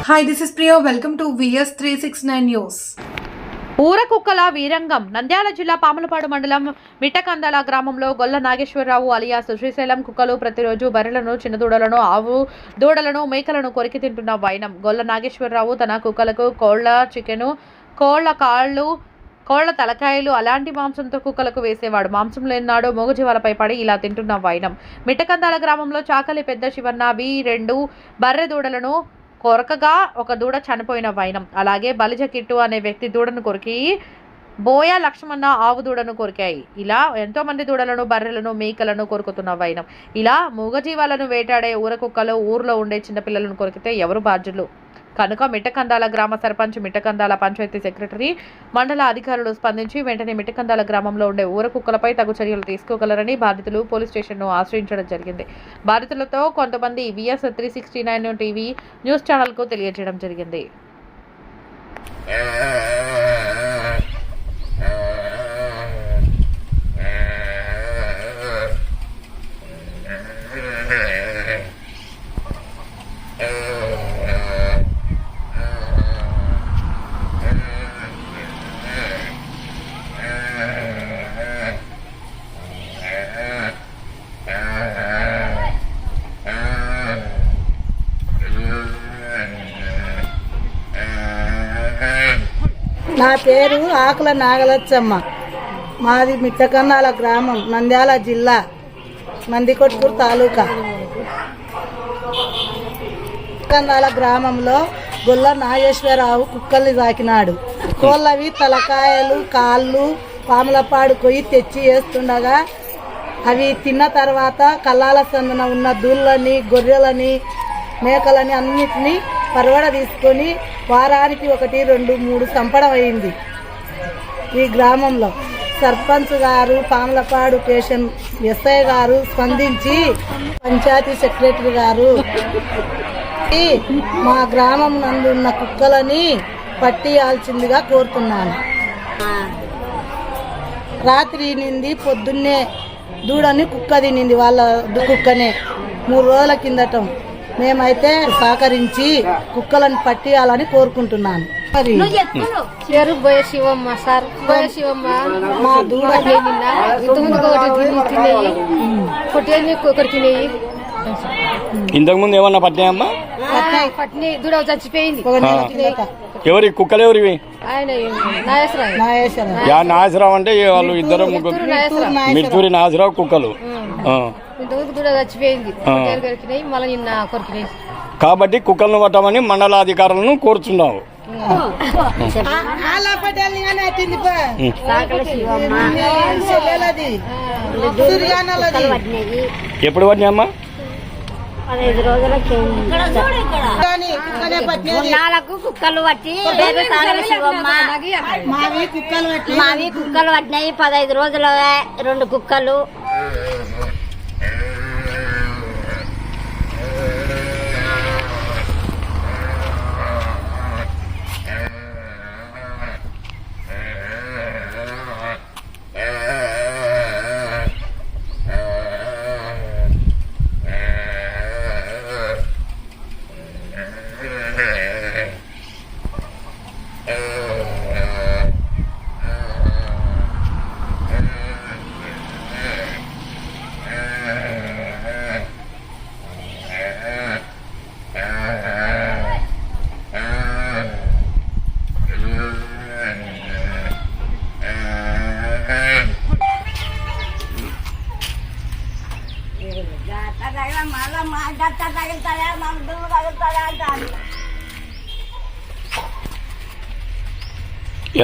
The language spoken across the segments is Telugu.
Hi, this is Priya. Welcome to VS 369 News. ఊర కుక్కల వీరంగం నంద్యాల జిల్లా పాములపాడు మండలం మిట్టకందాల గ్రామంలో గొల్ల నాగేశ్వరరావు అలియాస్ శ్రీశైలం కుక్కలు ప్రతిరోజు బర్రెలను చిన్నదూడలను ఆవు దూడలను మేకలను కొరికి తింటున్న వైనం. గొల్ల నాగేశ్వరరావు తన కుక్కలకు కోళ్ల చికెను, కోళ్ల కాళ్ళు, కోళ్ల తలకాయలు అలాంటి మాంసంతో కుక్కలకు వేసేవాడు. మాంసం లేనాడు మూగజీవాలపై పడి ఇలా తింటున్న వైనం. మిట్టకందాల గ్రామంలో చాకలి పెద్ద శివన్న V2 బర్రె దూడలను కొరకగా ఒక దూడ చనిపోయిన వైనం. అలాగే బలిజ కిట్టు అనే వ్యక్తి దూడను కొరికి బోయ లక్ష్మణ ఆవు దూడను కొరికాయి. ఇలా ఎంతో మంది దూడలను, బర్రెలను, మేకలను కొరుకుతున్న వైనం. ఇలా మూగజీవాలను వేటాడే ఊర కుక్కలు ఊర్లో ఉండే చిన్నపిల్లలను కొరికితే ఎవరు బాధ్యులు కనుక మిట్టకందాల గ్రామ సర్పంచ్, మిట్టకందాల పంచాయతీ సెక్రటరీ, మండల అధికారులు స్పందించి వెంటనే మిట్టకందాల గ్రామంలో ఉండే ఊర కుక్కలపై తగు చర్యలు తీసుకోగలరని బాధితులు పోలీస్ స్టేషన్ను ఆశ్రయించడం జరిగింది. బాధితులతో కొంతమంది VS 369 టీవీ న్యూస్ ఛానల్కు తెలియజేయడం జరిగింది. నా పేరు ఆకుల నాగలచ్చమ్మ. మాది మిట్టకందాల గ్రామం, నంద్యాల జిల్లా, నందికొట్కూరు తాలూకా. మిట్టకందాల గ్రామంలో గొల్ల నాగేశ్వరరావు కుక్కల్ని తాకినాడు. కోళ్ళవి తలకాయలు, కాళ్ళు పాములపాడు కొయ్యి తెచ్చి వేస్తుండగా అవి తిన్న తర్వాత కల్లాల సందున ఉన్న దూళ్ళని, గొర్రెలని, మేకలని అన్నిటినీ పరవడ తీసుకొని వారానికి 1, 2, 3 చంపడం అయింది. ఈ గ్రామంలో సర్పంచ్ గారు, పాములపాడు స్టేషన్ SI గారు స్పందించి పంచాయతీ సెక్రటరీ గారు మా గ్రామం నందు ఉన్న కుక్కలని పట్టియాల్సిందిగా కోరుతున్నాను. రాత్రి నింది పొద్దున్నే దూడని కుక్క తినింది, వాళ్ళ కుక్కనే 3 రోజుల కిందట. మేమైతే సహకరించి కుక్కలను పట్టియాలని కోరుకుంటున్నాను. మరి పేరు బోయ శివమ్మ సార్. బోయ శివమ్మ మా దూడ ఇంతకుముందు తినేయి కొట్టేది ఒకటి తినేయి. ఇంతకుముందు ఏమన్నా పట్టినాయమ్మా? పట్టిని దూడ చచ్చిపోయింది. ఎవరి కుక్కలు ఎవరివి? ఆయన నాగేశ్వరరావు. యా నాగేశ్వరరావు అంటే వాళ్ళు ఇద్దరు ముగ్గురు మిర్తూరి నాగేశ్వరరావు కుక్కలు. ఇంతకుముందు దూడ చచ్చిపోయింది, కొరికినాయి, మళ్ళీ నిన్న కొరికినాయి. కాబట్టి కుక్కలను పట్టమని మండలాధికారులను కోరుచున్నావు. ఎప్పుడు పట్టినాయమ్మా? 15 రోజులకి 4 కుక్కలు పట్టి మావి కుక్కలు పట్టినాయి. 15 రోజుల 2 కుక్కలు.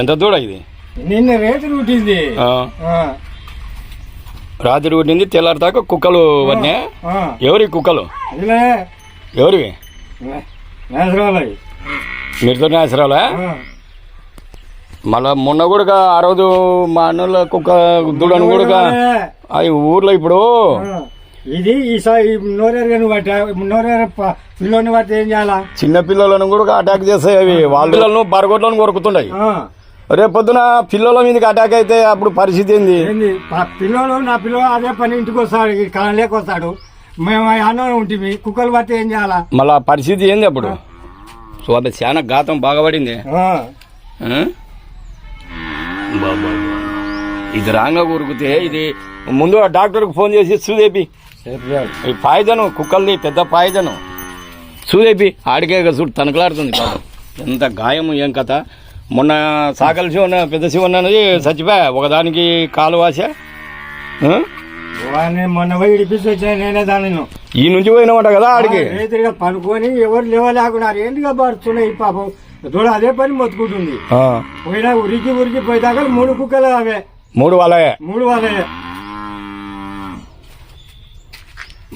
ఎంత దూడ ఇది? నిన్న రేటు రూటింది, రాత్రి రూటింది, తెల్లారిదాకా కుక్కలు పట్టినాయి. ఎవరి కుక్కలు? ఎవరివి? మిర్తూరి నాగేశ్వరరావులా? మళ్ళా మొన్న కూడా ఆ రోజు మా అన్నుల కుక్క దూడను కూడా అది ఊర్లో ఇప్పుడు ఇది పిల్లని పడితే ఏం చేయాలా? చిన్న పిల్లలను కూడా అటాక్ చేస్తాయి అవి. వాళ్ళను బరగొట్లను కొరుకుతున్నాయి. రేపొద్దున పిల్లల మీదకి అటాక్ అయితే అప్పుడు పరిస్థితి ఏంది? పిల్లలు నా పిల్లలు అదే పని ఇంటికి వస్తాడు, కళలేకి వస్తాడు, మేము అన్నం ఉంటుంది, కుక్కలు పడితే ఏం చేయాలా? మళ్ళా పరిస్థితి ఏంది అప్పుడు? సో అది చాలా ఘాతం బాగా పడింది. ఆ. ఆ? బాబా ఇది రాంగా కొరికితే ఇది ముందు ఆ డాక్టర్కి ఫోన్ చేసి సూదేపి. ఈ పాయిజను కుక్కల్ది పెద్ద పాయిజను సూదేపి ఆడికే చూడు తనకలాడుతుంది పాపం. ఎంత గాయం ఏం కథ. మొన్న సాకల శివన్న పెద్ద శివన్న అనేది చచ్చిపోయా ఒకదానికి కాలు వాస. వాడిని మొన్న పోయి ఇడిపించి వచ్చాను నేనే దానిని. ఈ నుంచి పోయినామంట కదా ఆడికి. రైతులుగా పనుకొని ఎవరు లేవలేకున్నారు. ఏంటిగా పడుతున్నాయి ఈ పాపం. దూడ అదే పని మొత్తుకుంటుంది. పోయినా ఉరికి పోయిదాకా 3 కుక్కలు అవే 3 వాళ్ళే.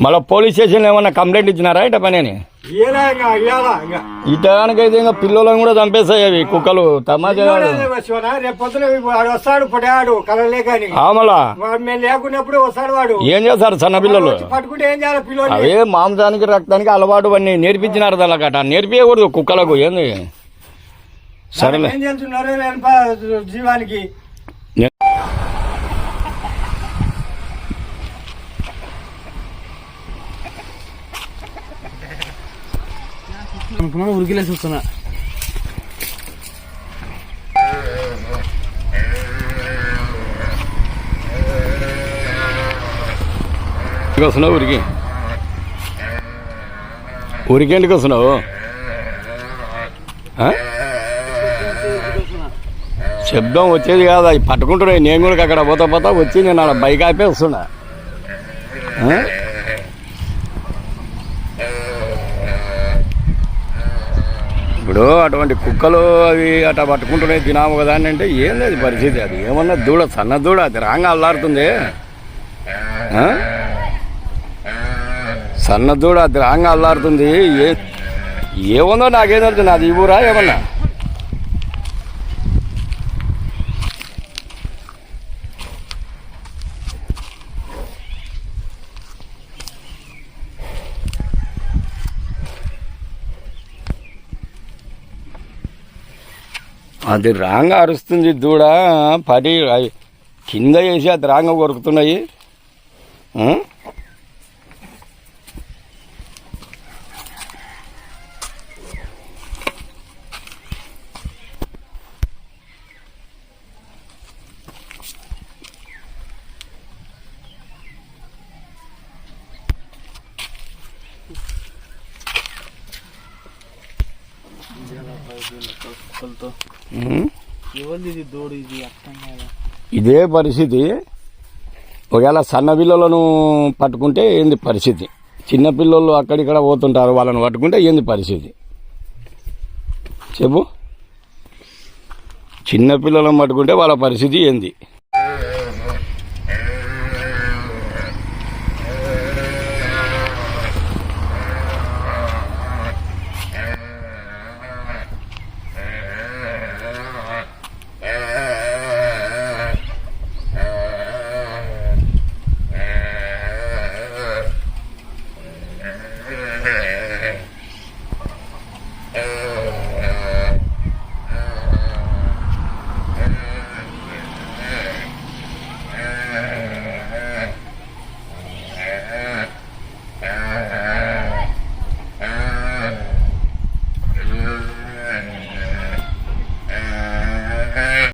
మళ్ళీ పోలీస్ స్టేషన్ ఏమన్నా కంప్లైంట్ ఇచ్చినారా ఇట పని అని? ఇటానికైతే ఇంకా పిల్లలను కూడా చంపేస్తాయి అవి కుక్కలు. తమాషా రేపు పొద్దున వస్తాడు పొడాడు కలలే కానీ మళ్ళా మేము లేకున్నప్పుడు వస్తాడు వాడు. ఏం చేస్తారు సన్న పిల్లలు పట్టుకుంటే ఏం చేయాలి పిల్లలు? అవే మాంసానికి రక్తానికి అలవాటు అన్ని నేర్పించినారు దానికట. నేర్పించకూడదు కుక్కలకు. ఏంది సరేలే ఏం చేస్తున్నారు జీవానికి. ఉరికిలేసి వస్తున్నా. వస్తున్నావు ఊరికి ఎందుకు వస్తున్నావు? శబ్దం వచ్చేది కాదు అవి పట్టుకుంటున్నాయి. నేను కూడా అక్కడ పోతా వచ్చి నేను అలా బైక్ ఆపే వస్తున్నా. ఇప్పుడు అటువంటి కుక్కలు అవి అట్లా పట్టుకుంటున్నాయి తినాము కదా అని అంటే ఏం లేదు పరిస్థితి. అది ఏమన్నా దూడ సన్న దూడ అది రాంగా అల్లాడుతుంది. సన్న దూడ అది రాంగా అల్లాడుతుంది. ఏముందో నాకేం తెలుస్తుంది. అది ఈ ఊరా ఏమన్నా? అది రాంగా అరుస్తుంది దూడ. పడి కింద వేసి అది రాంగా కొరుకుతున్నాయి. ఇదే పరిస్థితి. ఒకవేళ సన్న పిల్లలను పట్టుకుంటే ఏంది పరిస్థితి? చిన్న పిల్లలు అక్కడిక్కడ పోతుంటారు, వాళ్ళని పట్టుకుంటే ఏంది పరిస్థితి చెప్పు? చిన్న పిల్లలను పట్టుకుంటే వాళ్ళ పరిస్థితి ఏంది?